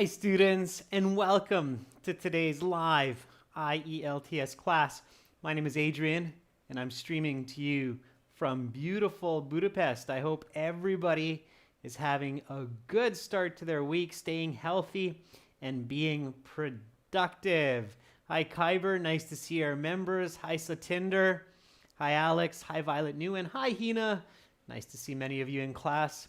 Hi students, and welcome to today's live IELTS class. My name is Adrian and I'm streaming to you from beautiful Budapest. I hope everybody is having a good start to their week, staying healthy and being productive. Hi Kyber, nice to see our members. Hi Satinder. Hi Alex. Hi Violet Nguyen. Hi Hina. Nice to see many of you in class.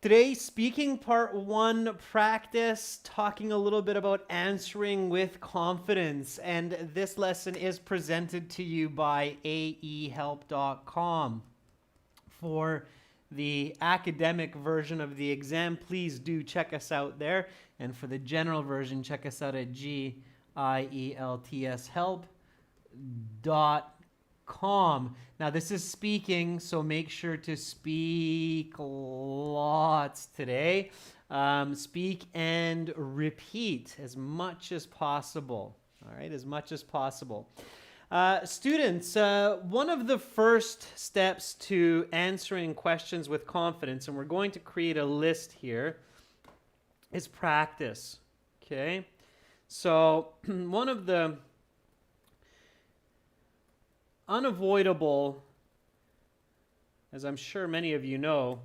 Today, speaking part 1 practice, talking a little bit about answering with confidence. And this lesson is presented to you by aehelp.com. For the academic version of the exam, please do check us out there. And for the general version, check us out at gieltshelp.com. Now this is speaking, so make sure to speak lots today. Speak and repeat as much as possible. All right, as much as possible. Students, one of the first steps to answering questions with confidence, and we're going to create a list here, is practice. Okay, so one of the unavoidable, as I'm sure many of you know,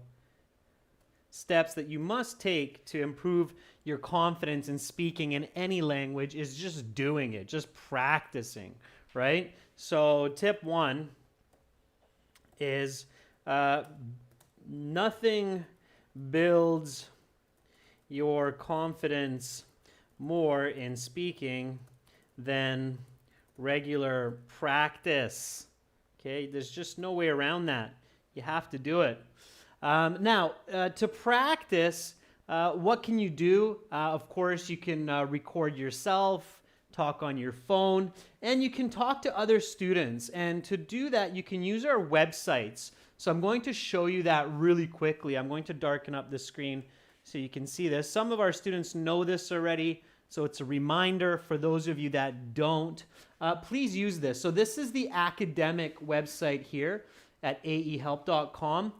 steps that you must take to improve your confidence in speaking in any language is just doing it, just practicing, right? So tip 1 is nothing builds your confidence more in speaking than regular practice. Okay, there's just no way around that. You have to do it. Now, to practice, what can you do? Of course, you can record yourself, talk on your phone, and you can talk to other students. And to do that, you can use our websites. So I'm going to show you that really quickly. I'm going to darken up the screen so you can see this. Some of our students know this already, so it's a reminder for those of you that don't. Please use this. So this is the academic website here at aehelp.com.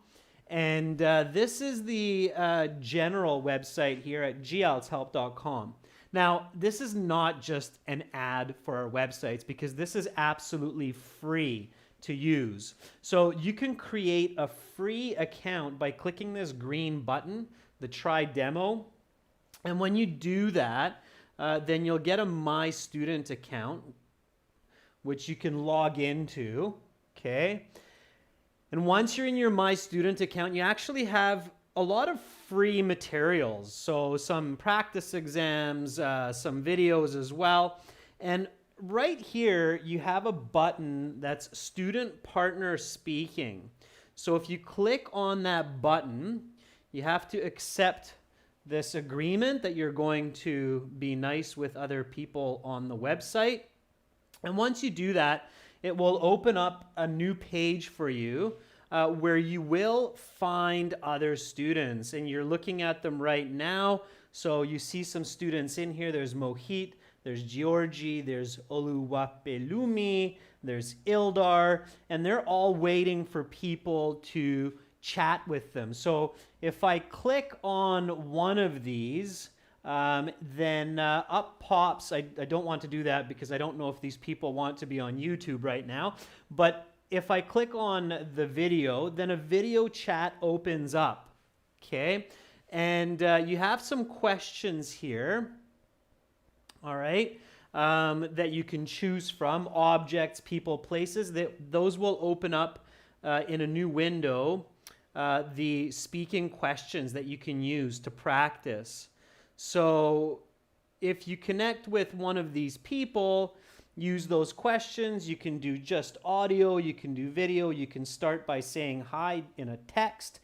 And this is the general website here at gieltshelp.com. Now, this is not just an ad for our websites because this is absolutely free to use. So you can create a free account by clicking this green button, the Try Demo. And when you do that, then you'll get a My Student account, which you can log into, okay? And once you're in your My Student account, you actually have a lot of free materials. So some practice exams, some videos as well. And right here, you have a button that's Student Partner Speaking. So if you click on that button, you have to accept this agreement that you're going to be nice with other people on the website. And once you do that, it will open up a new page for you where you will find other students. And you're looking at them right now. So you see some students in here. There's Mohit, there's Georgie, there's Oluwapelumi, there's Ildar, and they're all waiting for people to chat with them. So if I click on one of these, then up pops, I don't want to do that because I don't know if these people want to be on YouTube right now, but if I click on the video, then a video chat opens up, okay? And you have some questions here, all right, that you can choose from, objects, people, places. Those will open up in a new window, the speaking questions that you can use to practice. So if you connect with one of these people, use those questions. You can do just audio, you can do video, you can start by saying hi in a text.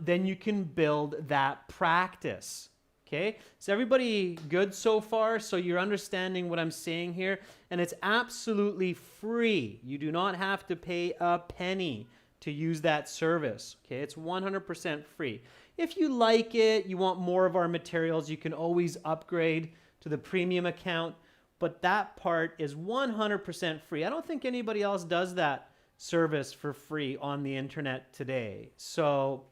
Then you can build that practice. Okay, is everybody good so far? So you're understanding what I'm saying here? And it's absolutely free. You do not have to pay a penny to use that service. Okay, it's 100% free. If you like it, you want more of our materials, you can always upgrade to the premium account, but that part is 100% free. I don't think anybody else does that service for free on the internet today. So,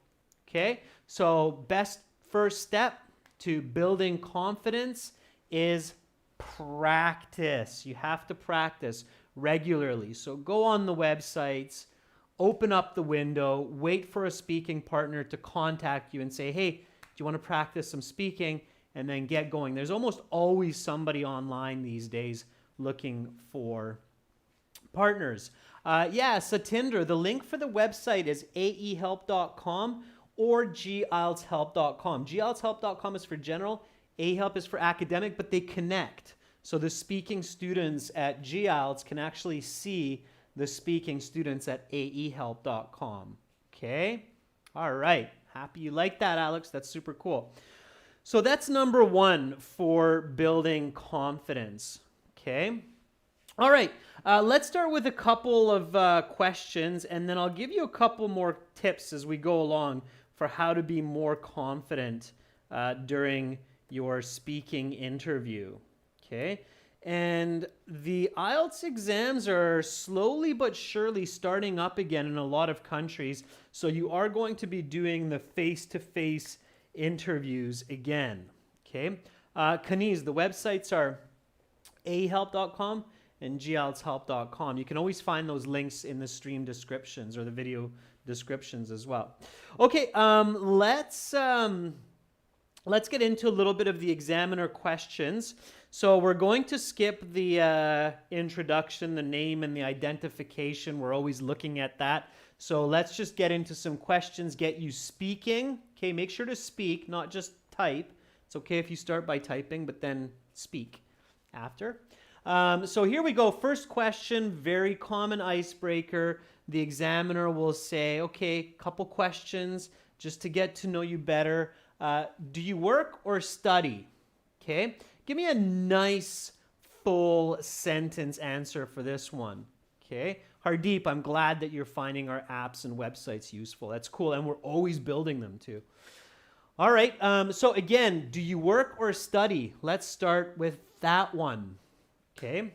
okay, so best first step, to building confidence is practice. You have to practice regularly. So go on the websites, open up the window, wait for a speaking partner to contact you and say, hey, do you want to practice some speaking? And then get going. There's almost always somebody online these days looking for partners. Satinder, the link for the website is aehelp.com or gieltshelp.com. gieltshelp.com is for general, ahelp is for academic, but they connect. So the speaking students at GIELTS can actually see the speaking students at aehelp.com. Okay? All right. Happy you like that, Alex. That's super cool. So that's number one for building confidence. Okay? All right. Let's start with a couple of questions, and then I'll give you a couple more tips as we go along for how to be more confident during your speaking interview. Okay? And the IELTS exams are slowly but surely starting up again in a lot of countries. So you are going to be doing the face-to-face interviews again. Okay? Kaniz, the websites are ahelp.com and gieltshelp.com. You can always find those links in the stream descriptions or the video descriptions as well. Okay, let's get into a little bit of the examiner questions. So we're going to skip the introduction, the name, and the identification. We're always looking at that. So let's just get into some questions, get you speaking. Okay, make sure to speak, not just type. It's okay if you start by typing, but then speak after. So here we go. First question, very common icebreaker. The examiner will say, okay, couple questions just to get to know you better. Do you work or study? Okay, give me a nice full sentence answer for this one. Okay, Hardeep, I'm glad that you're finding our apps and websites useful. That's cool, and we're always building them too. All right, so again, do you work or study? Let's start with that one. Okay,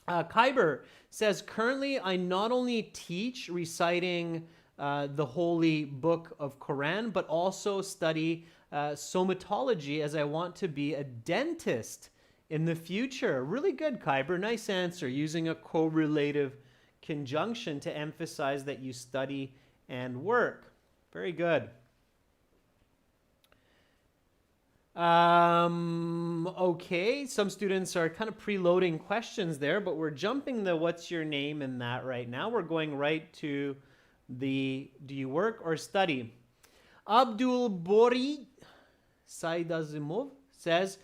Kyber says, currently I not only teach reciting the holy book of Quran, but also study somatology as I want to be a dentist in the future. Really good, Kyber. Nice answer, using a correlative conjunction to emphasize that you study and work. Very good. Okay, some students are kind of preloading questions there, but we're jumping the what's your name in that right now. We're going right to the do you work or study. Abdul Bori Saidazimov says,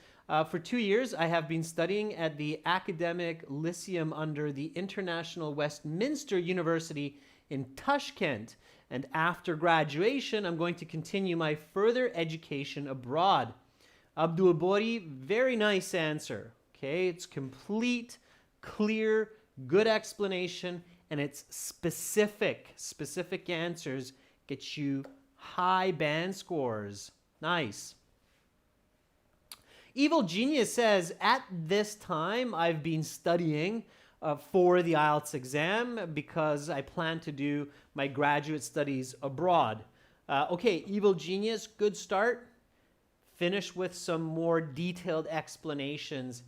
for 2 years I have been studying at the Academic Lyceum under the International Westminster University in Tashkent, and after graduation I'm going to continue my further education abroad. Abdul Bori, very nice answer. Okay, it's complete, clear, good explanation, and it's specific. Specific answers get you high band scores. Nice. Evil Genius says, at this time I've been studying for the IELTS exam because I plan to do my graduate studies abroad. Okay, Evil Genius, good start. Finish with some more detailed explanations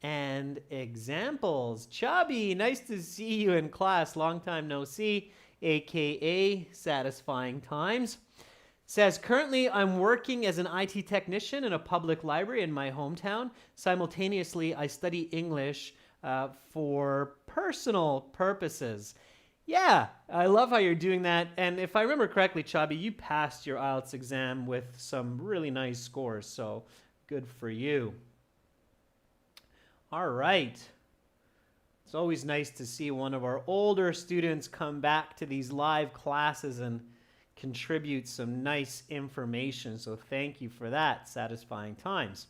and examples. Chubby, nice to see you in class. Long time no see, aka Satisfying Times. Says, currently I'm working as an IT technician in a public library in my hometown. Simultaneously, I study English for personal purposes. Yeah, I love how you're doing that. And if I remember correctly, Chubby, you passed your IELTS exam with some really nice scores. So good for you. All right. It's always nice to see one of our older students come back to these live classes and contribute some nice information. So thank you for that. Satisfying Times.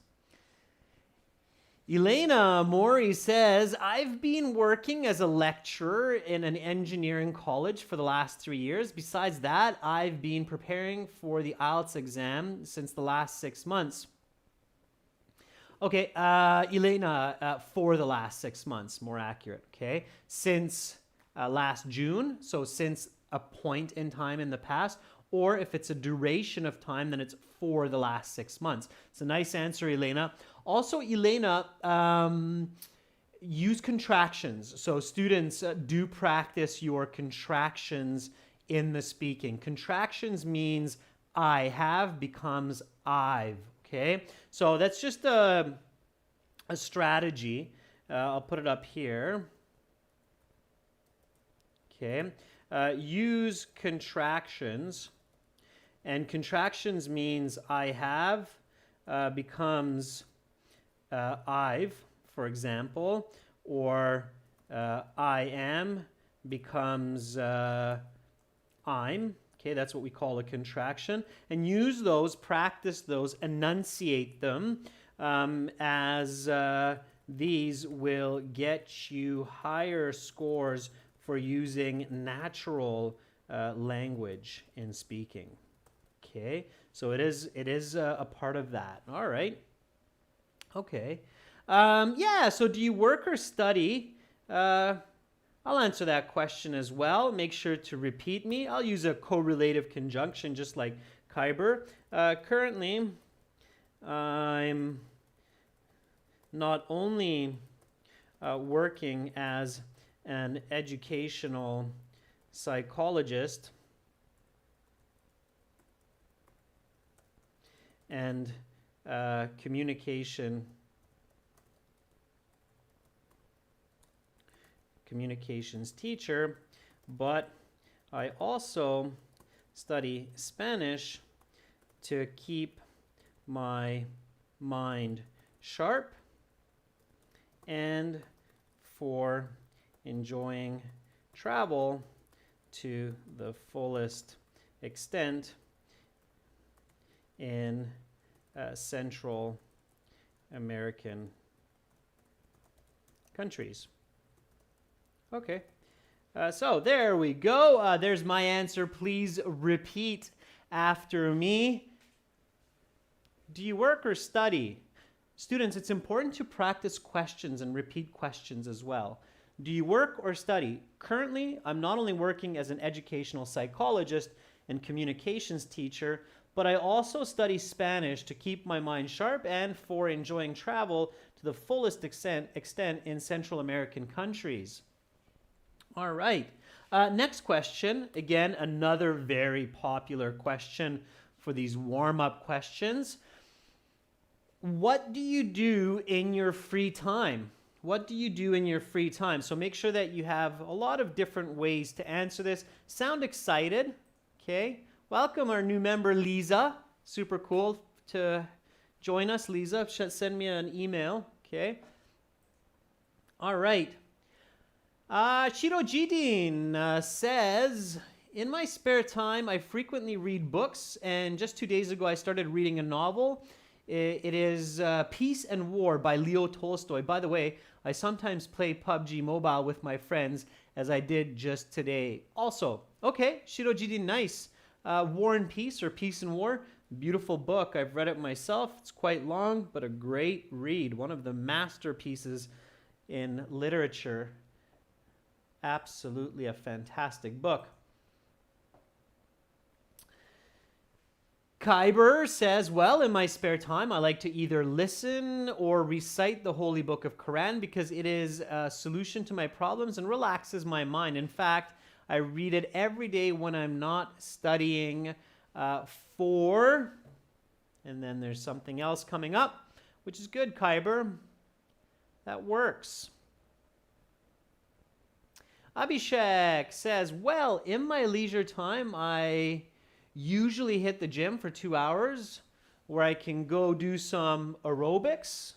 Elena Mori says, I've been working as a lecturer in an engineering college for the last 3 years. Besides that, I've been preparing for the IELTS exam since the last 6 months. Okay, Elena, for the last 6 months, more accurate, okay? Since last June, so since a point in time in the past, Or if it's a duration of time, then it's for the last 6 months. It's a nice answer, Elena. Also, Elena, use contractions. So students, do practice your contractions in the speaking. Contractions means I have becomes I've. Okay, so that's just a strategy. I'll put it up here. Okay, use contractions, and contractions means I have becomes I've, for example, or I am becomes I'm. Okay, that's what we call a contraction. And use those, practice those, enunciate them, as these will get you higher scores for using natural language in speaking. Okay, so it is a part of that. All right. Okay. Yeah, so do you work or study? I'll answer that question as well. Make sure to repeat me. I'll use a correlative conjunction just like Kyber. Currently, I'm not only working as an educational psychologist and communications teacher, but I also study Spanish to keep my mind sharp and for enjoying travel to the fullest extent in Central American countries. Okay, so there we go. There's my answer. Please repeat after me. Do you work or study? Students, it's important to practice questions and repeat questions as well. Do you work or study? Currently, I'm not only working as an educational psychologist and communications teacher, but I also study Spanish to keep my mind sharp and for enjoying travel to the fullest extent in Central American countries. All right. Next question. Again, another very popular question for these warm-up questions. What do you do in your free time? What do you do in your free time? So make sure that you have a lot of different ways to answer this. Sound excited? Okay. Welcome our new member, Lisa. Super cool to join us, Lisa. Send me an email. Okay. All right. Shiro Jidin says, in my spare time, I frequently read books, and just 2 days ago, I started reading a novel. It is Peace and War by Leo Tolstoy. By the way, I sometimes play PUBG Mobile with my friends, as I did just today. Also, okay, Shiro Jidin, nice. War and Peace, or Peace and War, beautiful book. I've read it myself. It's quite long, but a great read. One of the masterpieces in literature. Absolutely a fantastic book. Kyber says, well, in my spare time, I like to either listen or recite the Holy Book of Quran because it is a solution to my problems and relaxes my mind. In fact, I read it every day when I'm not studying for, and then there's something else coming up, which is good, Kyber. That works. Abhishek says, well, in my leisure time, I usually hit the gym for 2 hours where I can go do some aerobics.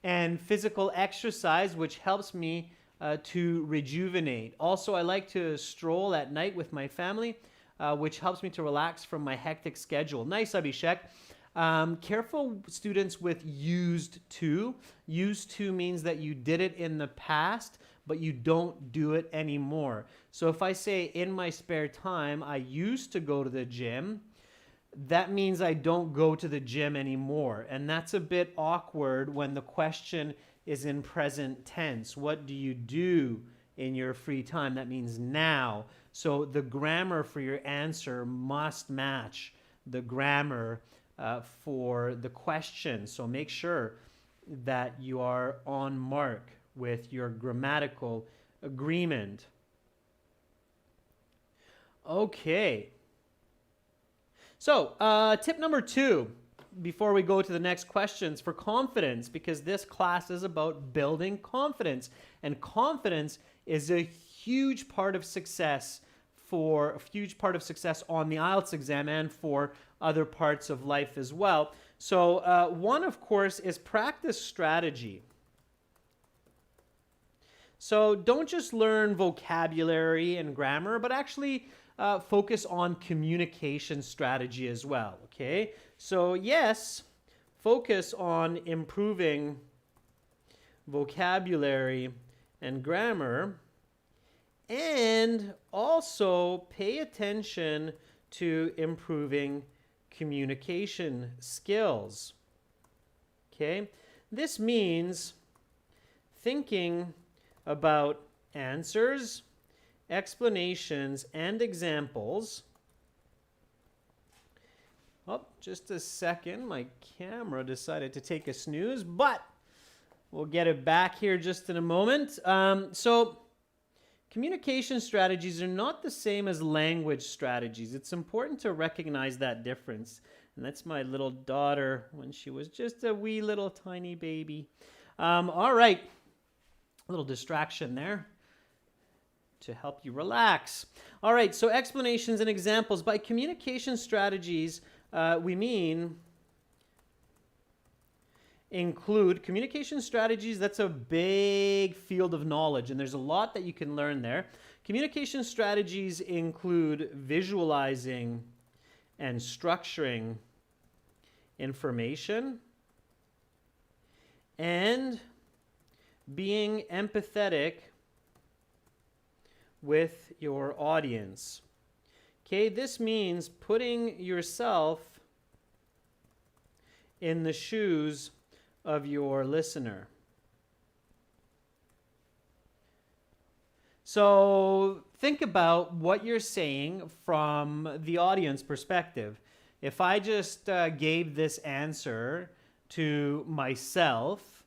And physical exercise, which helps me to rejuvenate. Also, I like to stroll at night with my family, which helps me to relax from my hectic schedule. Nice, Abhishek. Careful, students, with used to. Used to means that you did it in the past, but you don't do it anymore. So if I say, in my spare time, I used to go to the gym, that means I don't go to the gym anymore. And that's a bit awkward when the question is in present tense. What do you do in your free time. That means now. So the grammar for your answer must match the grammar for the question. So make sure that you are on mark with your grammatical agreement. Okay. So tip number 2, before we go to the next questions, for confidence, because this class is about building confidence, and confidence is a huge part of success on the IELTS exam and for other parts of life as well. So one, of course, is practice strategy. So don't just learn vocabulary and grammar, but actually focus on communication strategy as well, okay? So yes, focus on improving vocabulary and grammar, and also pay attention to improving communication skills, okay? This means thinking about answers, explanations, and examples. Oh, just a second. My camera decided to take a snooze, but we'll get it back here just in a moment. So communication strategies are not the same as language strategies. It's important to recognize that difference. And that's my little daughter when she was just a wee little tiny baby. All right. A little distraction there to help you relax. All right, so explanations and examples. By communication strategies, we mean include communication strategies. That's a big field of knowledge, and there's a lot that you can learn there. Communication strategies include visualizing and structuring information and being empathetic with your audience. Okay, this means putting yourself in the shoes of your listener. So think about what you're saying from the audience perspective. If I just gave this answer to myself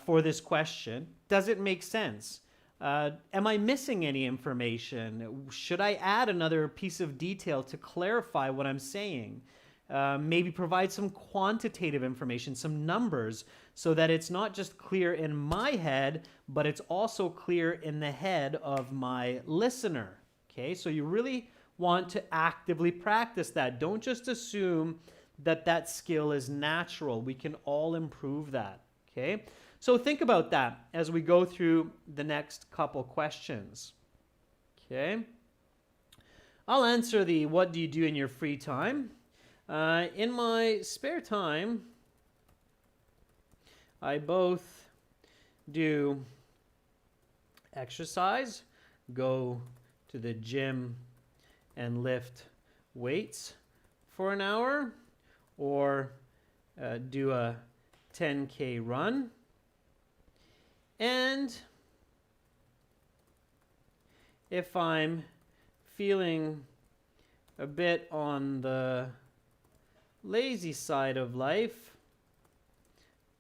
for this question, does it make sense? Am I missing any information? Should I add another piece of detail to clarify what I'm saying? Maybe provide some quantitative information, some numbers, so that it's not just clear in my head, but it's also clear in the head of my listener. Okay, so you really want to actively practice that. Don't just assume that that skill is natural. We can all improve that. Okay, so think about that as we go through the next couple questions. Okay, I'll answer the what do you do in your free time? In my spare time, I both do exercise, go to the gym and lift weights for an hour, or do a 10K run. And if I'm feeling a bit on the lazy side of life,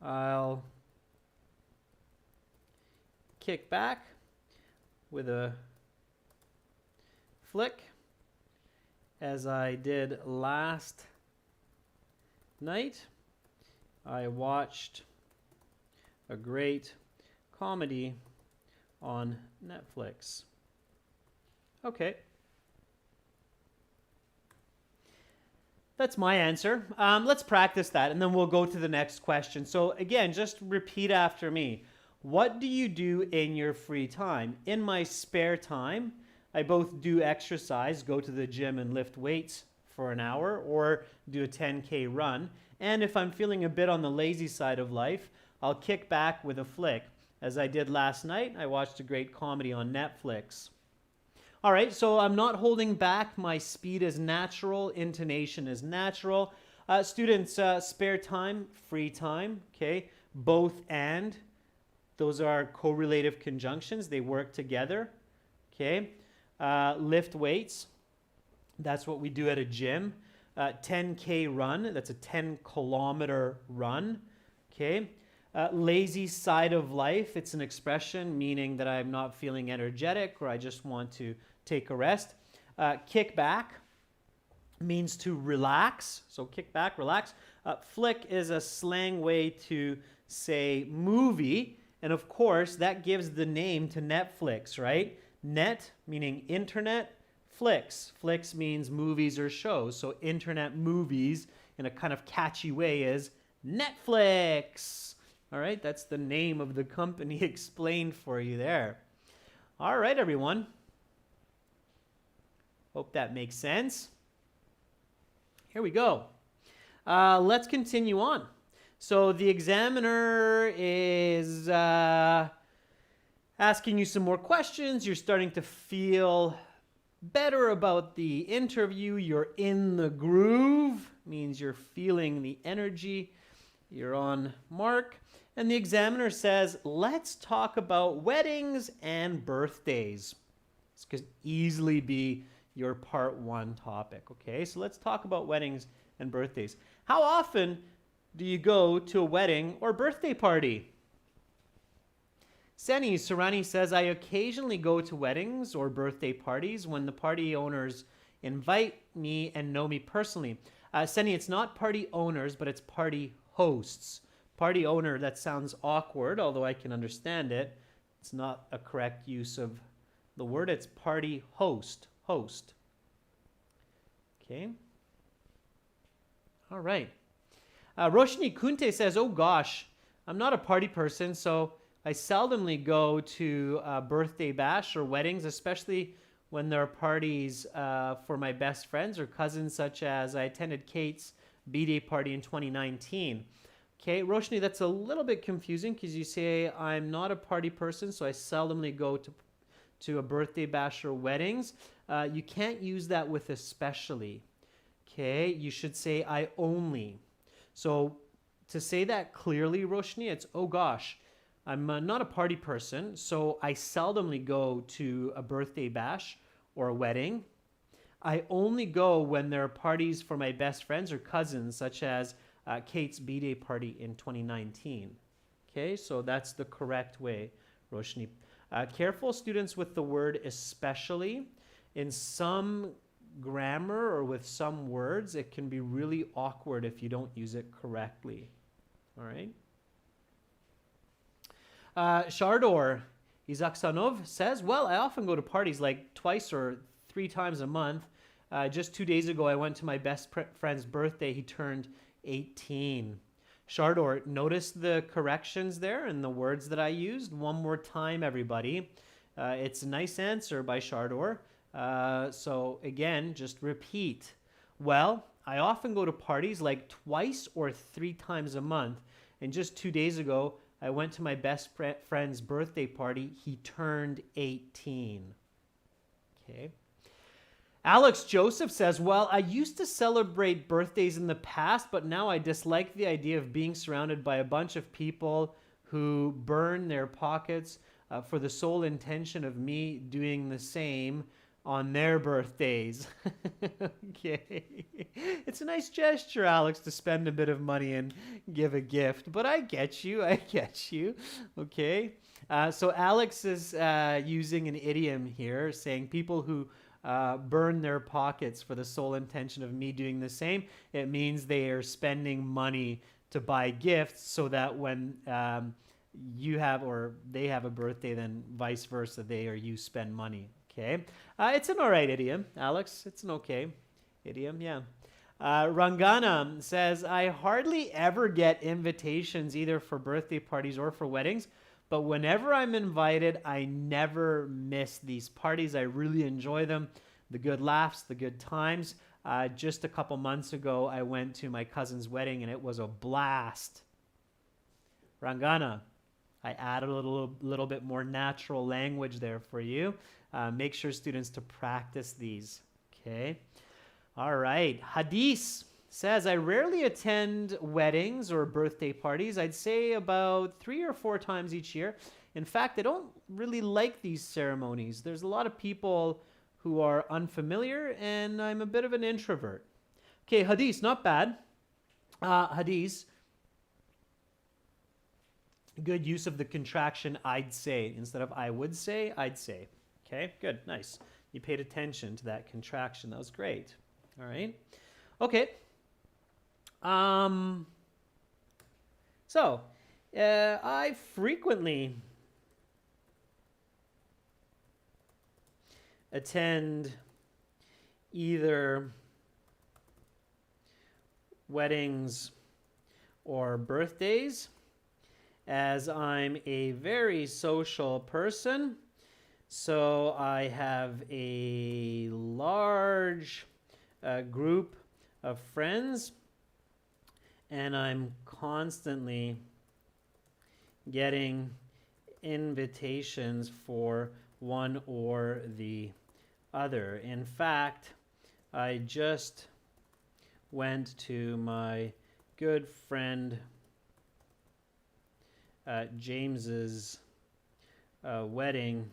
I'll kick back with a flick, as I did last night. I watched a great comedy on Netflix. Okay. That's my answer. Let's practice that, and then we'll go to the next question. So again, just repeat after me. What do you do in your free time? In my spare time, I both do exercise, go to the gym and lift weights for an hour, or do a 10K run. And if I'm feeling a bit on the lazy side of life, I'll kick back with a flick. As I did last night, I watched a great comedy on Netflix. All right, so I'm not holding back. My speed is natural. Intonation is natural. Students, spare time, free time, okay? Both and Those are correlative conjunctions. They work together. Okay. Lift weights. That's what we do at a gym. 10K run. That's a 10-kilometer run. Okay. Lazy side of life. It's an expression meaning that I'm not feeling energetic or I just want to take a rest. Kick back means to relax. So kick back, relax. Flick is a slang way to say movie. And of course, that gives the name to Netflix, right? Net meaning internet. Flicks means movies or shows. So internet movies in a kind of catchy way is Netflix. All right, that's the name of the company explained for you there. All right, everyone. Hope that makes sense. Here we go. Let's continue on. So the examiner is asking you some more questions. You're starting to feel better about the interview. You're in the groove, means you're feeling the energy. You're on mark. And the examiner says, let's talk about weddings and birthdays. This could easily be your part 1 topic, okay? So let's talk about weddings and birthdays. How often do you go to a wedding or birthday party? Sarani says, I occasionally go to weddings or birthday parties when the party owners invite me and know me personally. Seni, it's not party owners, but it's party hosts. Party owner, that sounds awkward, although I can understand it. It's not a correct use of the word. It's party host. Host. Okay. All right. Roshni Kunte says, oh gosh, I'm not a party person, so I seldomly go to a birthday bash or weddings, especially when there are parties for my best friends or cousins, such as I attended Kate's Bday party in 2019. Okay, Roshni, that's a little bit confusing because you say I'm not a party person, so I seldomly go to a birthday bash or weddings. You can't use that with especially. Okay, you should say I only. So to say that clearly, Roshni, it's, oh gosh, I'm not a party person, so I seldomly go to a birthday bash or a wedding. I only go when there are parties for my best friends or cousins, such as Kate's B-Day party in 2019. Okay, so that's the correct way, Roshni. Careful, students, with the word especially. In some grammar or with some words, it can be really awkward if you don't use it correctly. All right? Shardor Izaksanov says, well, I often go to parties like twice or 3 times a month. Just 2 days ago, I went to my best friend's birthday. He turned 18. Shardor, notice the corrections there and the words that I used. One more time, everybody. It's a nice answer by Shardor. So again, just repeat. Well, I often go to parties like twice or 3 times a month. And just 2 days ago, I went to my best friend's birthday party. He turned 18. Okay. Alex Joseph says, well, I used to celebrate birthdays in the past, but now I dislike the idea of being surrounded by a bunch of people who burn their pockets for the sole intention of me doing the same on their birthdays. Okay. It's a nice gesture, Alex, to spend a bit of money and give a gift, but I get you. Okay. So Alex is using an idiom here, saying people who burn their pockets for the sole intention of me doing the same. It means they are spending money to buy gifts so that when you have or they have a birthday, then vice versa, they or you spend money. Okay. It's an all right idiom, Alex. It's an okay idiom, yeah. Rangana says, I hardly ever get invitations either for birthday parties or for weddings, but whenever I'm invited, I never miss these parties. I really enjoy them, the good laughs, the good times. Just a couple months ago, I went to my cousin's wedding, and it was a blast. Rangana, I added a little bit more natural language there for you. Make sure, students, to practice these. Okay. All right. Hadith says, I rarely attend weddings or birthday parties. I'd say about 3 or 4 times each year. In fact, I don't really like these ceremonies. There's a lot of people who are unfamiliar, and I'm a bit of an introvert. Okay, hadith, not bad. Hadith, good use of the contraction I'd say. Instead of I would say, I'd say. Okay, good, nice. You paid attention to that contraction. That was great. All right. Okay. So, I frequently attend either weddings or birthdays, as I'm a very social person. So I have a large group of friends, and I'm constantly getting invitations for one or the other. In fact, I just went to my good friend James's wedding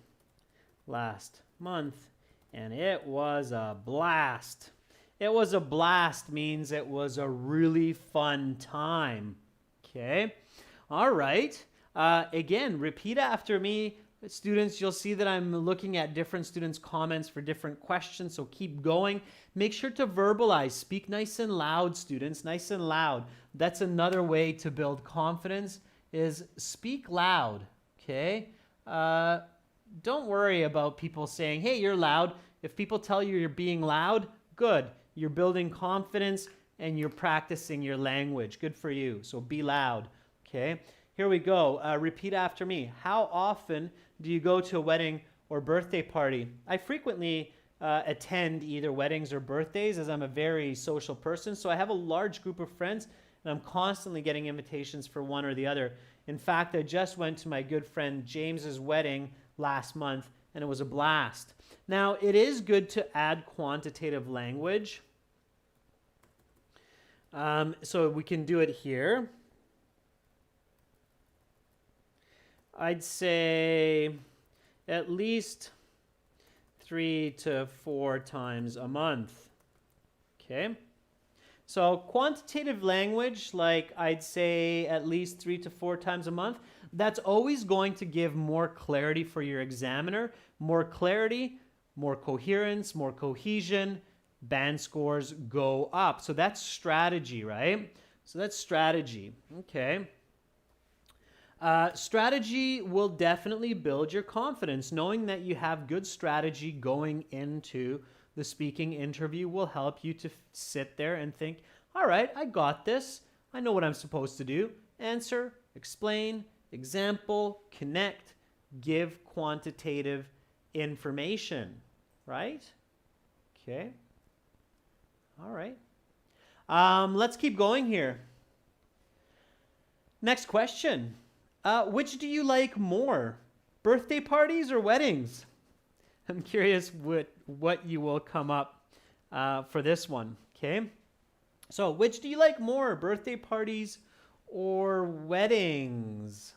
last month, and it was a blast. It was a blast means it was a really fun time. Okay. All right. Again, repeat after me. Students, you'll see that I'm looking at different students' comments for different questions, so keep going. Make sure to verbalize. Speak nice and loud, students, nice and loud. That's another way to build confidence, is speak loud, okay? Don't worry about people saying, hey, you're loud. If people tell you you're being loud, good. You're building confidence and you're practicing your language. Good for you. So be loud, okay? Here we go. Repeat after me. How often do you go to a wedding or birthday party? I frequently attend either weddings or birthdays, as I'm a very social person. So I have a large group of friends, and I'm constantly getting invitations for one or the other. In fact, I just went to my good friend James's wedding last month, and it was a blast. Now, it is good to add quantitative language. So we can do it here. I'd say at least 3 to 4 times a month. Okay. So quantitative language, like I'd say at least 3 to 4 times a month, that's always going to give more clarity for your examiner. More clarity, more coherence, more cohesion, band scores go up. So that's strategy, right? So that's strategy. Okay. Strategy will definitely build your confidence. Knowing that you have good strategy going into the speaking interview will help you to sit there and think, all right, I got this. I know what I'm supposed to do. Answer, explain, example, connect, give quantitative information, right? Okay. All right. Let's keep going here. Next question. Which do you like more, birthday parties or weddings? I'm curious what you will come up for this one, okay? So, which do you like more, birthday parties or weddings?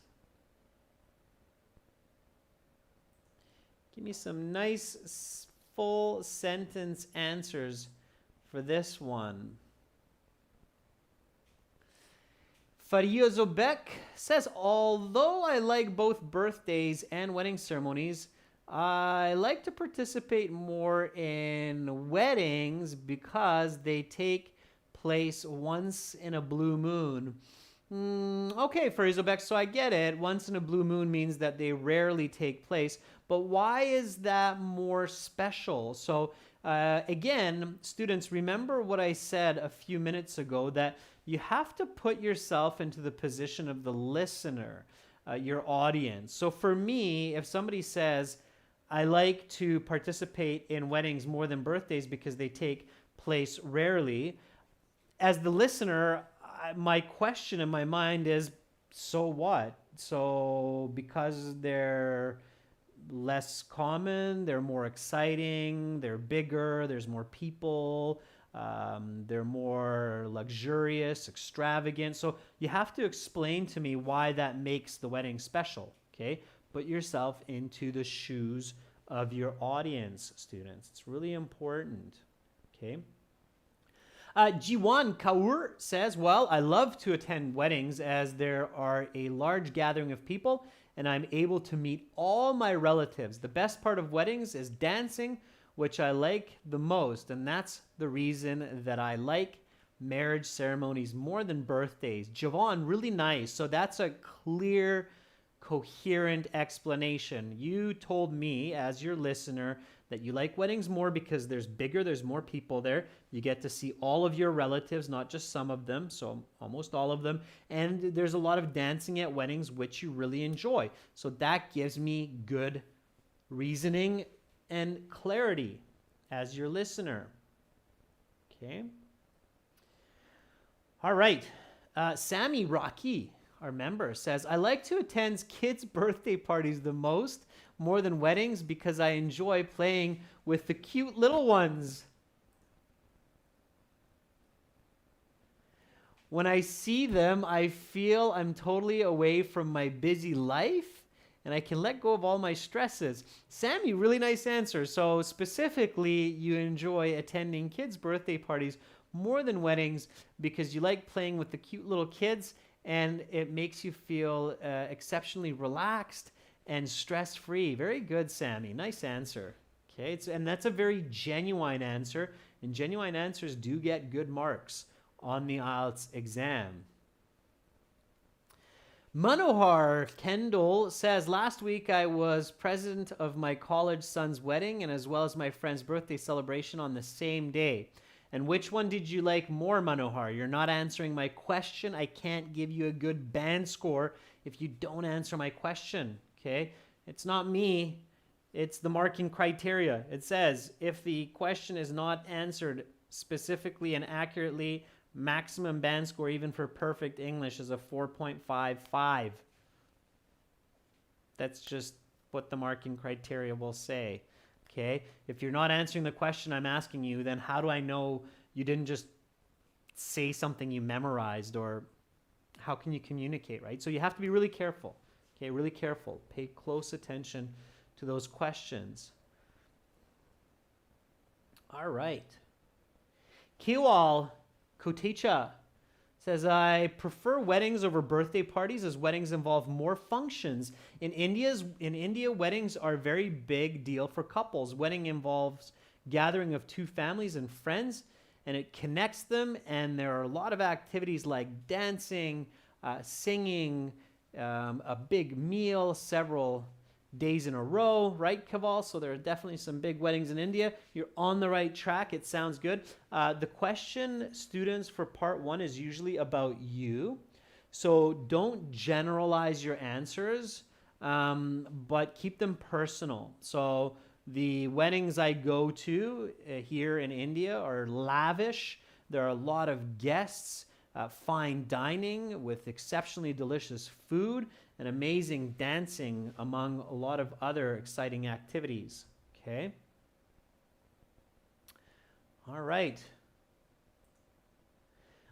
Give me some nice full sentence answers for this one. Faryazobek says, although I like both birthdays and wedding ceremonies, I like to participate more in weddings because they take place once in a blue moon. Okay, Faryazobek, so I get it. Once in a blue moon means that they rarely take place. But why is that more special? So again, students, remember what I said a few minutes ago, that you have to put yourself into the position of the listener, your audience. So for me, if somebody says, I like to participate in weddings more than birthdays because they take place rarely, as the listener, my question in my mind is, so what? So because they're less common, they're more exciting, they're bigger, there's more people, They're more luxurious, extravagant. So you have to explain to me why that makes the wedding special, okay? Put yourself into the shoes of your audience, students. It's really important, okay? Jiwan Kaur says, well, I love to attend weddings as there are a large gathering of people and I'm able to meet all my relatives. The best part of weddings is dancing, which I like the most, and that's the reason that I like marriage ceremonies more than birthdays. Javon, really nice. So that's a clear, coherent explanation. You told me as your listener that you like weddings more because there's more people there. You get to see all of your relatives, not just some of them, so almost all of them. And there's a lot of dancing at weddings, which you really enjoy. So that gives me good reasoning and clarity as your listener. Okay. All right. Sammy Rocky, our member, says, I like to attend kids' birthday parties the most, more than weddings, because I enjoy playing with the cute little ones. When I see them, I feel I'm totally away from my busy life and I can let go of all my stresses. Sammy, really nice answer. So specifically, you enjoy attending kids' birthday parties more than weddings because you like playing with the cute little kids and it makes you feel exceptionally relaxed and stress-free. Very good, Sammy. Nice answer. Okay, and that's a very genuine answer, and genuine answers do get good marks on the IELTS exam. Manohar Kendall says, last week I was president of my college son's wedding and as well as my friend's birthday celebration on the same day. And which one did you like more, Manohar? You're not answering my question. I can't give you a good band score if you don't answer my question, okay? It's not me. It's the marking criteria. It says if the question is not answered specifically and accurately, maximum band score, even for perfect English, is a 4.55. That's just what the marking criteria will say. Okay? If you're not answering the question I'm asking you, then how do I know you didn't just say something you memorized, or how can you communicate, right? So you have to be really careful. Okay, really careful. Pay close attention to those questions. All right. Kiwal Kotecha says, I prefer weddings over birthday parties as weddings involve more functions. In India, weddings are a very big deal for couples. Wedding involves gathering of two families and friends, and it connects them, and there are a lot of activities like dancing, singing, a big meal, several days in a row, right, Kaval? So there are definitely some big weddings in India. You're on the right track. It sounds good. The question, students, for part one is usually about you. So don't generalize your answers, but keep them personal. So the weddings I go to here in India are lavish. There are a lot of guests, fine dining with exceptionally delicious food, and amazing dancing, among a lot of other exciting activities. Okay? All right.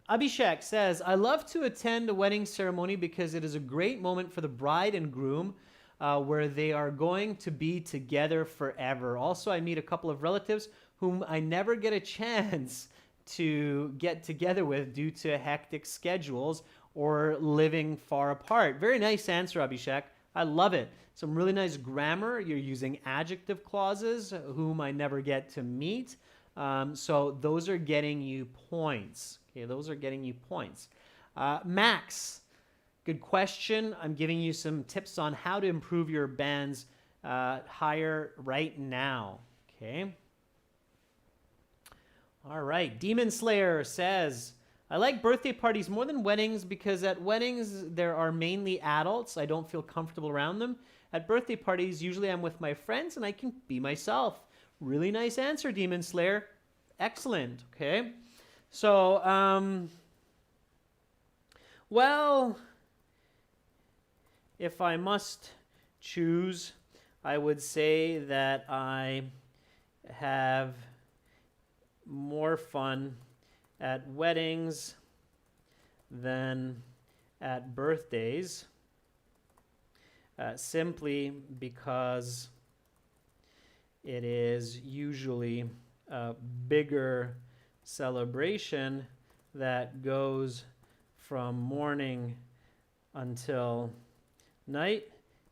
Abhishek says, I love to attend a wedding ceremony because it is a great moment for the bride and groom where they are going to be together forever. Also, I meet a couple of relatives whom I never get a chance to get together with due to hectic schedules or living far apart. Very nice answer, Abhishek. I love it. Some really nice grammar. You're using adjective clauses, whom I never get to meet. So those are getting you points. Okay, those are getting you points. Max, good question. I'm giving you some tips on how to improve your bands higher right now. Okay. All right. Demon Slayer says, I like birthday parties more than weddings because at weddings there are mainly adults. I don't feel comfortable around them. At birthday parties, usually I'm with my friends and I can be myself. Really nice answer, Demon Slayer. Excellent. Okay. So, well, if I must choose, I would say that I have more fun at weddings than at birthdays, simply because it is usually a bigger celebration that goes from morning until night,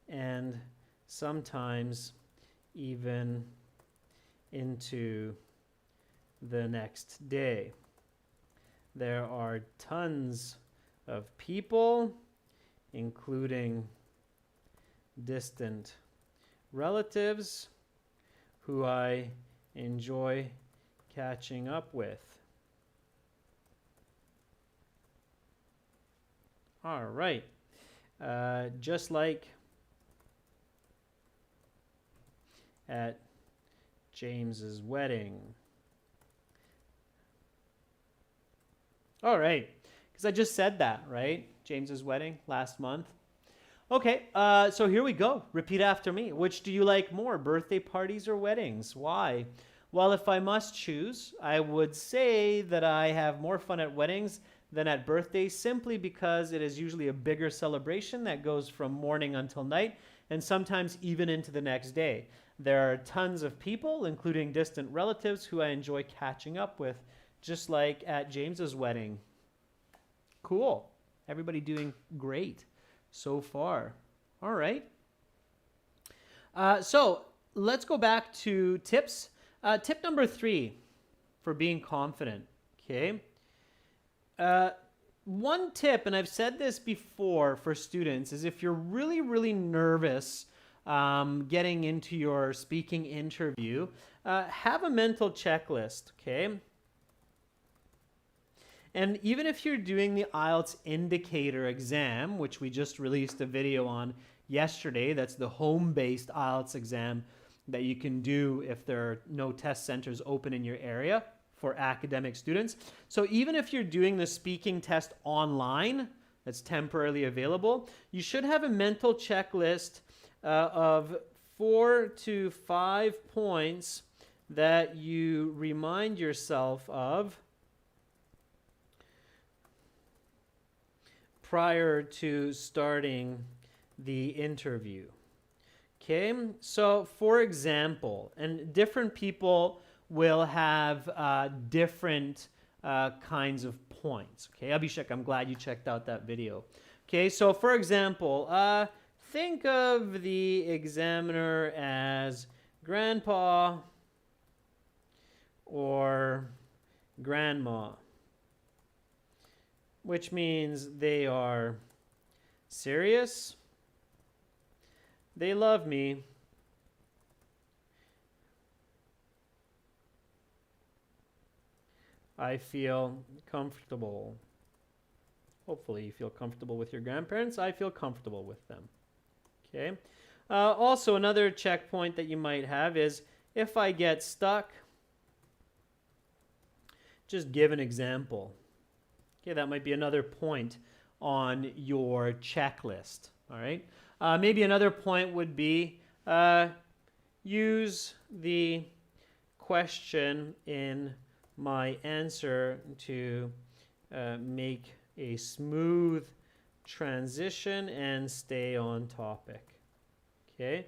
and sometimes even into the next day. There are tons of people, including distant relatives, who I enjoy catching up with. All right. Just like at James's wedding. All right. Because I just said that, right? James's wedding last month. Okay, so here we go. Repeat after me. Which do you like more, birthday parties or weddings? Why? Well, if I must choose, I would say that I have more fun at weddings than at birthdays, simply because it is usually a bigger celebration that goes from morning until night, and sometimes even into the next day. There are tons of people, including distant relatives, who I enjoy catching up with, just like at James's wedding. Cool. Everybody doing great so far. All right. So let's go back to tips. Tip number 3 for being confident. Okay. One tip, and I've said this before for students, is if you're really, really nervous getting into your speaking interview, have a mental checklist, okay? And even if you're doing the IELTS indicator exam, which we just released a video on yesterday, that's the home-based IELTS exam that you can do if there are no test centers open in your area for academic students. So even if you're doing the speaking test online, that's temporarily available, you should have a mental checklist of 4 to 5 points that you remind yourself of prior to starting the interview. Okay, so for example, and different people will have different kinds of points. Okay, Abhishek, I'm glad you checked out that video. Okay, so for example, think of the examiner as grandpa or grandma, which means they are serious, they love me, I feel comfortable. Hopefully you feel comfortable with your grandparents. I feel comfortable with them. Okay. Also, another checkpoint that you might have is if I get stuck, just give an example. Okay, that might be another point on your checklist. All right. Maybe another point would be use the question in my answer to make a smooth transition and stay on topic. Okay.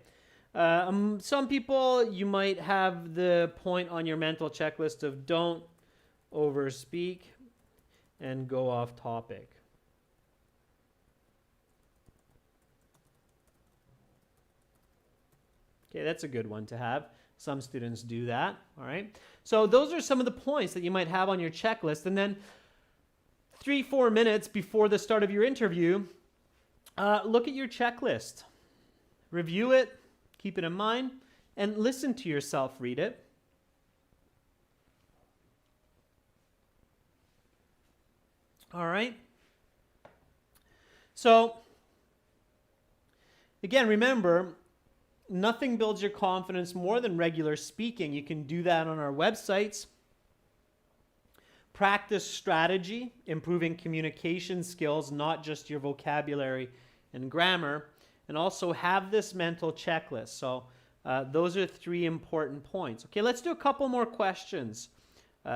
Some people, you might have the point on your mental checklist of don't overspeak and go off topic. Okay, that's a good one to have. Some students do that, all right? So those are some of the points that you might have on your checklist. And then 3-4 minutes before the start of your interview, look at your checklist. Review it, keep it in mind, and listen to yourself read it. All right? So, again, remember, nothing builds your confidence more than regular speaking. You can do that on our websites. Practice strategy, improving communication skills, not just your vocabulary and grammar. And also have this mental checklist. So those are 3 important points. Okay, let's do a couple more questions.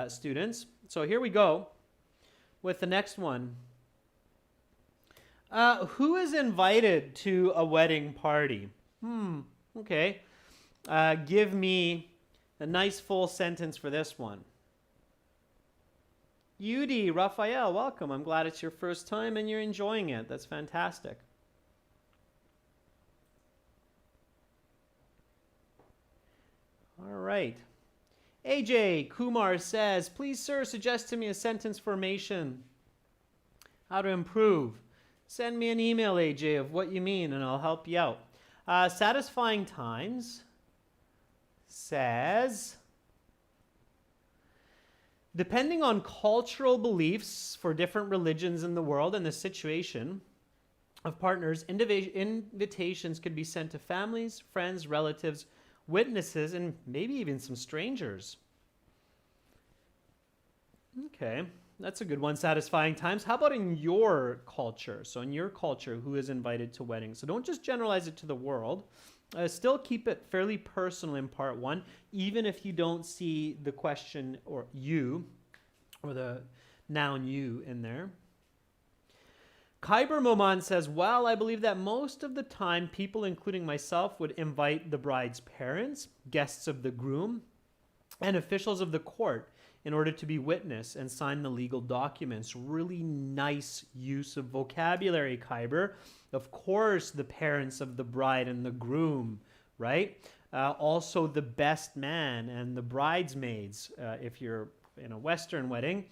students. So here we go with the next one. Who is invited to a wedding party? Okay. Give me a nice full sentence for this one. Yudi, Raphael, welcome. I'm glad it's your first time and you're enjoying it. That's fantastic. All right. AJ Kumar says, please, sir, suggest to me a sentence formation. How to improve. Send me an email, AJ, of what you mean, and I'll help you out. Satisfying Times says, depending on cultural beliefs for different religions in the world and the situation of partners, invitations could be sent to families, friends, relatives, witnesses, and maybe even some strangers. Okay, that's a good one, Satisfying Times. How about in your culture? So in your culture, who is invited to weddings? So don't just generalize it to the world. Still keep it fairly personal in part one, even if you don't see the question or you, or the noun you in there. Khyber Moman says, well, I believe that most of the time people, including myself, would invite the bride's parents, guests of the groom, and officials of the court in order to be witness and sign the legal documents. Really nice use of vocabulary, Khyber. Of course, the parents of the bride and the groom, right? Also the best man and the bridesmaids, if you're in a Western wedding.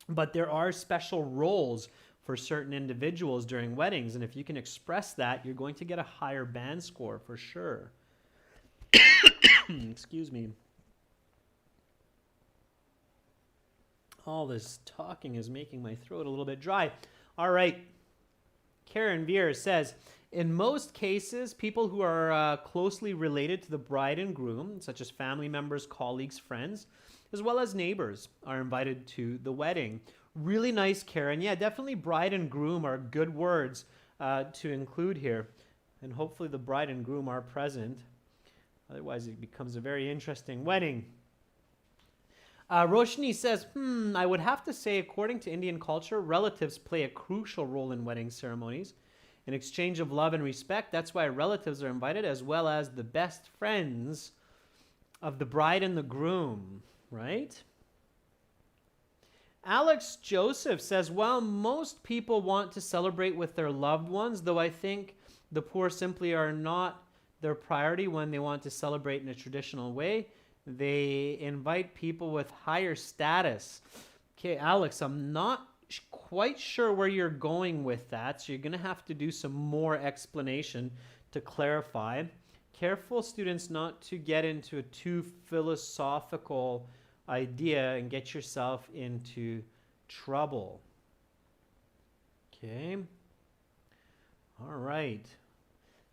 But there are special roles for certain individuals during weddings, and if you can express that, you're going to get a higher band score for sure. Excuse me. All this talking is making my throat a little bit dry. All right. Karen Veer says, in most cases, people who are closely related to the bride and groom, such as family members, colleagues, friends, as well as neighbors, are invited to the wedding. Really nice, Karen. Yeah, definitely bride and groom are good words to include here. And hopefully the bride and groom are present. Otherwise, it becomes a very interesting wedding. Roshni says, I would have to say, according to Indian culture, relatives play a crucial role in wedding ceremonies. In exchange of love and respect, that's why relatives are invited, as well as the best friends of the bride and the groom, right? Alex Joseph says, well, most people want to celebrate with their loved ones, though I think the poor simply are not their priority when they want to celebrate in a traditional way. They invite people with higher status. Okay, Alex, I'm not quite sure where you're going with that, so you're going to have to do some more explanation to clarify. Careful, students, not to get into a too philosophical idea and get yourself into trouble. Okay. All right.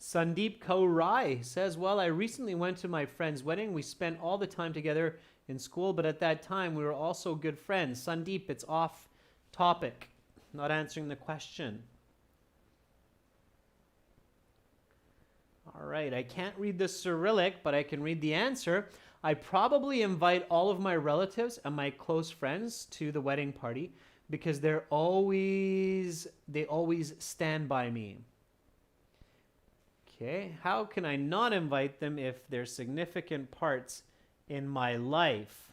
Sandeep Kaur Rai says, well, I recently went to my friend's wedding. We spent all the time together in school, but at that time we were also good friends. Sandeep, it's off topic. Not answering the question. All right, I can't read the Cyrillic, but I can read the answer. I probably invite all of my relatives and my close friends to the wedding party because they always stand by me. Okay, how can I not invite them if they're significant parts in my life?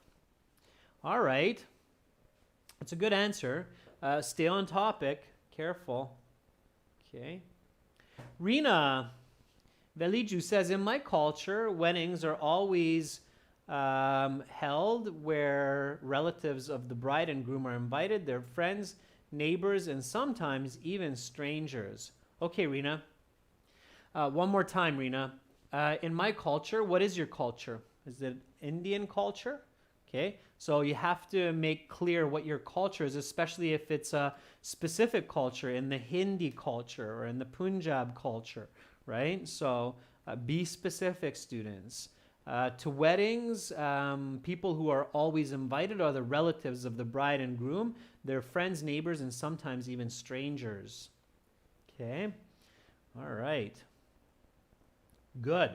All right, that's a good answer. Stay on topic. Careful. Okay. Rina Veliju says, in my culture, weddings are always held where relatives of the bride and groom are invited, their friends, neighbors, and sometimes even strangers. Okay, Rina. One more time, Rina. In my culture, what is your culture? Is it Indian culture? Okay, so you have to make clear what your culture is, especially if it's a specific culture in the Hindi culture or in the Punjab culture, right? So be specific, students. To weddings, people who are always invited are the relatives of the bride and groom, their friends, neighbors, and sometimes even strangers. Okay, all right. Good.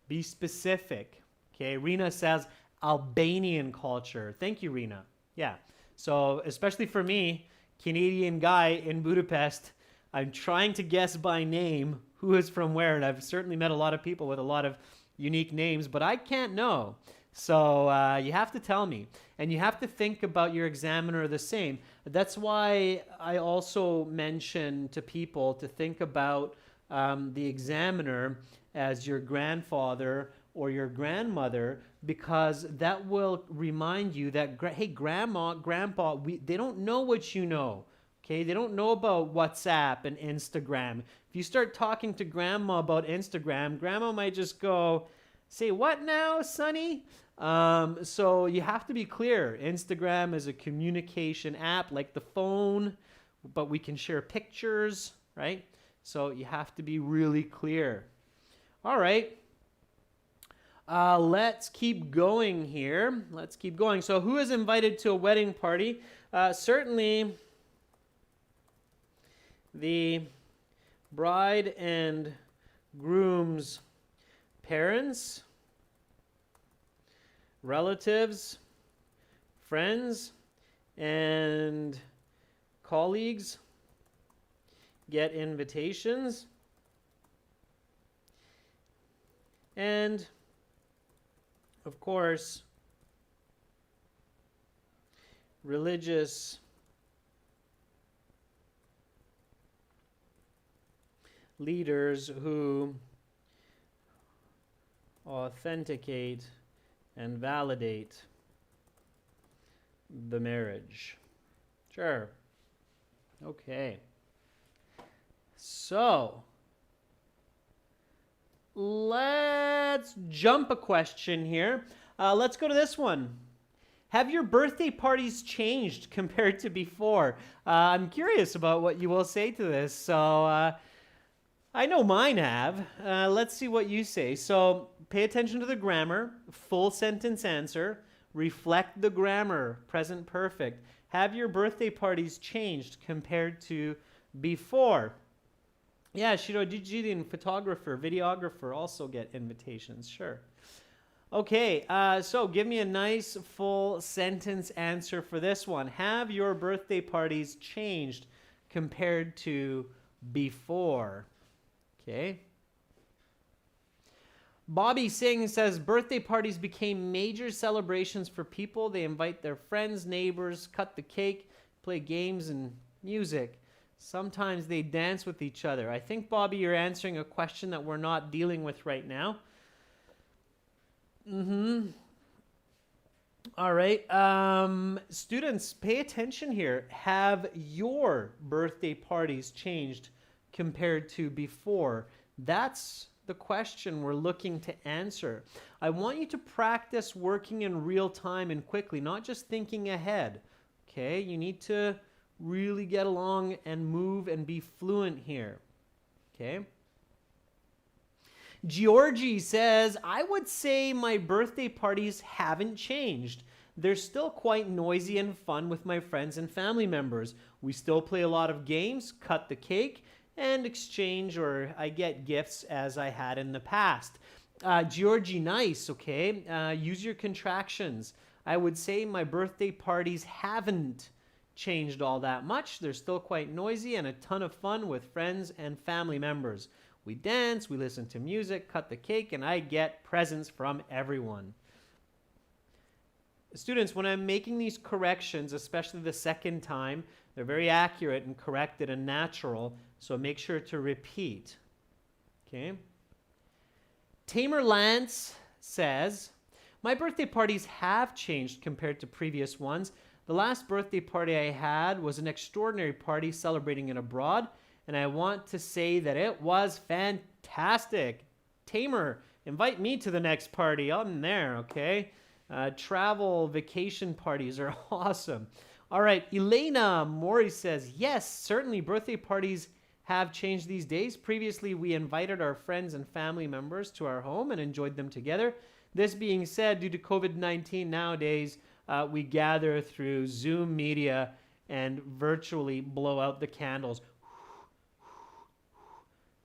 Be specific. Okay, Rena says, Albanian culture. Thank you, Rena. Yeah. So, especially for me, Canadian guy in Budapest, I'm trying to guess by name who is from where. And I've certainly met a lot of people with a lot of unique names, but I can't know. So you have to tell me. And you have to think about your examiner the same. That's why I also mention to people to think about the examiner as your grandfather or your grandmother, because that will remind you that, hey, grandma, grandpa, they don't know what you know. Okay, they don't know about WhatsApp and Instagram. If you start talking to grandma about Instagram, grandma might just go, say, what now, sonny? So you have to be clear. Instagram is a communication app like the phone, but we can share pictures, right? So you have to be really clear. All right. Let's keep going here. Let's keep going. So who is invited to a wedding party? Certainly the bride and groom's parents, relatives, friends, and colleagues get invitations. And of course, religious leaders who authenticate and validate the marriage. Sure. Okay. So, let's jump a question here. Let's go to this one. Have your birthday parties changed compared to before? I'm curious about what you will say to this. So, I know mine have. Let's see what you say. So, pay attention to the grammar, full sentence answer, reflect the grammar, present perfect. Have your birthday parties changed compared to before? Yeah, Shiro Jijirin, photographer, videographer also get invitations, sure. Okay, so give me a nice full sentence answer for this one. Have your birthday parties changed compared to before? Okay. Bobby Singh says birthday parties became major celebrations for people. They invite their friends, neighbors, cut the cake, play games and music. Sometimes they dance with each other. I think, Bobby, you're answering a question that we're not dealing with right now. All right. Students, pay attention here. Have your birthday parties changed compared to before? That's the question we're looking to answer. I want you to practice working in real time and quickly, not just thinking ahead. Okay? You need to really get along and move and be fluent here. Okay? Georgie says, I would say my birthday parties haven't changed. They're still quite noisy and fun with my friends and family members. We still play a lot of games, cut the cake, and exchange or I get gifts as I had in the past. Georgie, nice, okay? Use your contractions. I would say my birthday parties haven't changed all that much. They're still quite noisy and a ton of fun with friends and family members. We dance, we listen to music, cut the cake, and I get presents from everyone. Students, when I'm making these corrections, especially the second time, they're very accurate and corrected and natural, so make sure to repeat. Okay? Tamer Lance says, my birthday parties have changed compared to previous ones. The last birthday party I had was an extraordinary party celebrating it abroad, and I want to say that it was fantastic. Tamer, invite me to the next party. I'm there, okay? Travel vacation parties are awesome. All right, Elena Mori says, yes, certainly birthday parties have changed these days. Previously, we invited our friends and family members to our home and enjoyed them together. This being said, due to COVID-19 nowadays, we gather through Zoom media and virtually blow out the candles.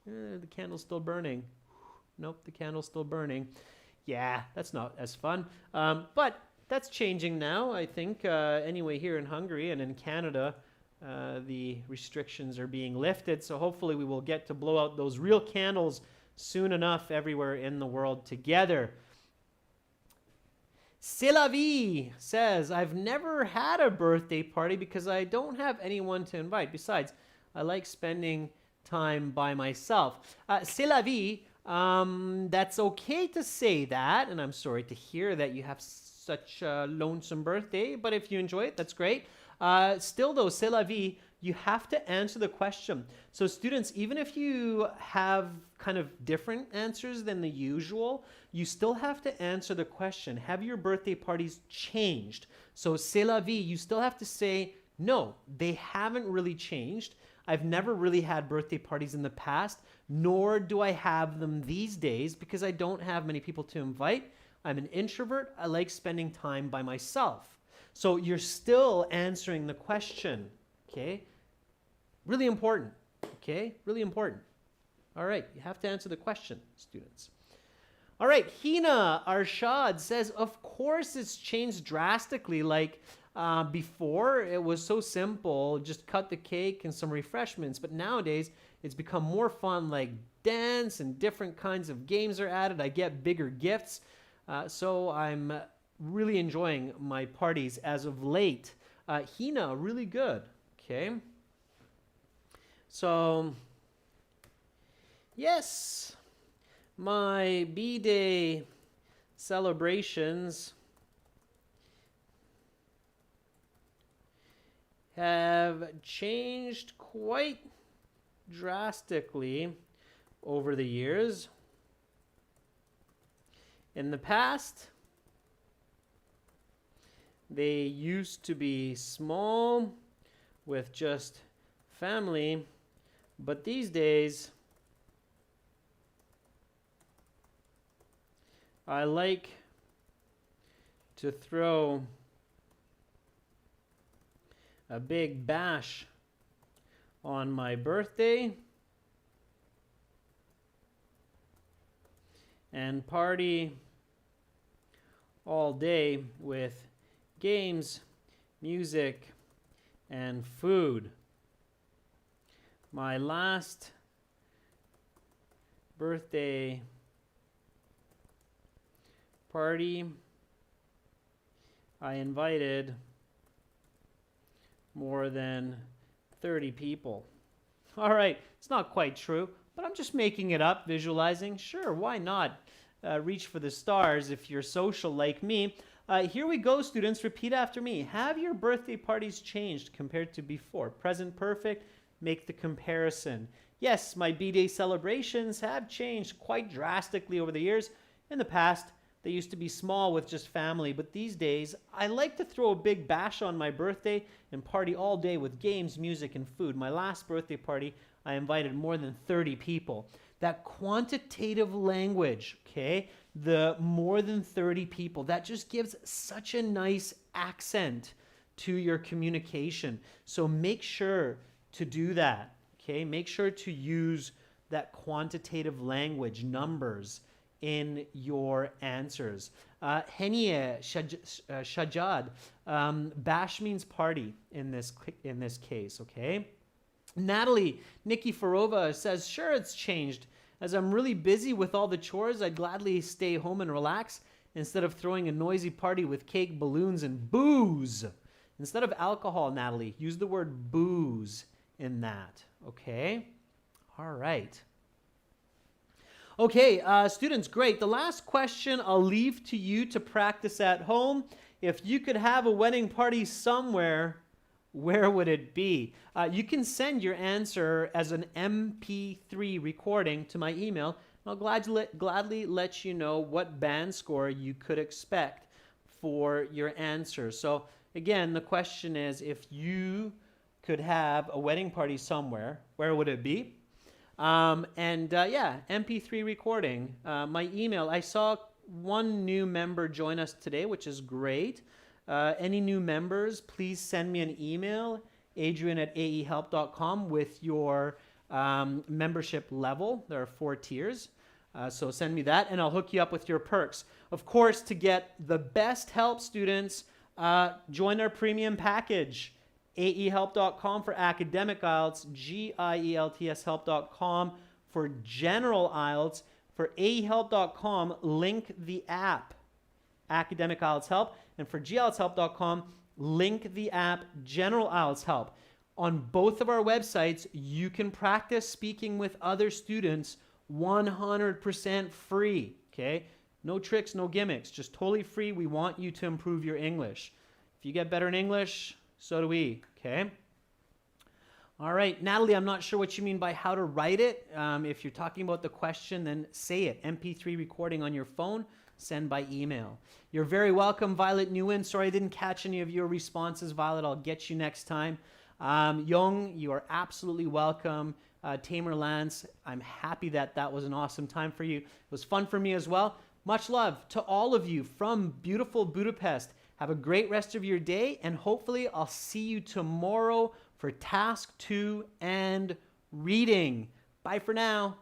The candle's still burning. Nope, the candle's still burning. Yeah, that's not as fun. But that's changing now, I think. Anyway, here in Hungary and in Canada, the restrictions are being lifted. So hopefully we will get to blow out those real candles soon enough everywhere in the world together. C'est la vie says, I've never had a birthday party because I don't have anyone to invite. Besides, I like spending time by myself. C'est la vie. That's okay to say that, and I'm sorry to hear that you have such a lonesome birthday, but if you enjoy it, that's great. Still though, c'est la vie, you have to answer the question. So students, even if you have kind of different answers than the usual, you still have to answer the question. Have your birthday parties changed? So c'est la vie, you still have to say, no, they haven't really changed. I've never really had birthday parties in the past, nor do I have them these days because I don't have many people to invite. I'm an introvert. I like spending time by myself. So you're still answering the question, okay? Really important, okay? Really important. All right, you have to answer the question, students. All right, Hina Arshad says, of course it's changed drastically. Like before, it was so simple, just cut the cake and some refreshments. But nowadays, it's become more fun, like dance and different kinds of games are added. I get bigger gifts. So I'm really enjoying my parties as of late. Hina, really good, okay? So, yes, my Bday celebrations have changed quite drastically over the years. In the past, they used to be small with just family, but these days I like to throw a big bash on my birthday and party all day with games, music, and food. My last birthday party, I invited more than 30 people. All right, it's not quite true, but I'm just making it up, visualizing. Sure, why not reach for the stars if you're social like me? Here we go, students. Repeat after me. Have your birthday parties changed compared to before? Present perfect. Make the comparison. Yes, my Bday celebrations have changed quite drastically over the years. In the past, they used to be small with just family, but these days, I like to throw a big bash on my birthday and party all day with games, music, and food. My last birthday party, I invited more than 30 people. That quantitative language, okay, the more than 30 people, that just gives such a nice accent to your communication. So make sure to do that, okay? Make sure to use that quantitative language, numbers, in your answers. Henia Shajad, bash means party in this case, okay? Natalie Nikiforova says, sure, it's changed. As I'm really busy with all the chores, I'd gladly stay home and relax instead of throwing a noisy party with cake, balloons, and booze. Instead of alcohol, Natalie, use the word booze in that, okay? All right. Okay, students, great. The last question I'll leave to you to practice at home. If you could have a wedding party somewhere, where would it be? You can send your answer as an MP3 recording to my email. I'll gladly let you know what band score you could expect for your answer. So again, the question is, if you could have a wedding party somewhere, where would it be? Yeah, MP3 recording. My email, I saw one new member join us today, which is great. Any new members, please send me an email, adrian@aehelp.com, with your membership level. There are 4 tiers. So send me that and I'll hook you up with your perks. Of course, to get the best help, students, join our premium package. aehelp.com for academic IELTS, GIELTS help.com for general IELTS. For aehelp.com, link the app, Academic IELTS Help, and for gieltshelp.com, link the app, General IELTS Help. On both of our websites, you can practice speaking with other students 100% free, okay? No tricks, no gimmicks, just totally free. We want you to improve your English. If you get better in English, so do we, okay? All right, Natalie, I'm not sure what you mean by how to write it. If you're talking about the question, then say it. MP3 recording on your phone, send by email. You're very welcome, Violet Nguyen. Sorry I didn't catch any of your responses, Violet. I'll get you next time. Young, you are absolutely welcome. Tamer Lance, I'm happy that that was an awesome time for you. It was fun for me as well. Much love to all of you from beautiful Budapest. Have a great rest of your day, and hopefully I'll see you tomorrow for task 2 and reading. Bye for now.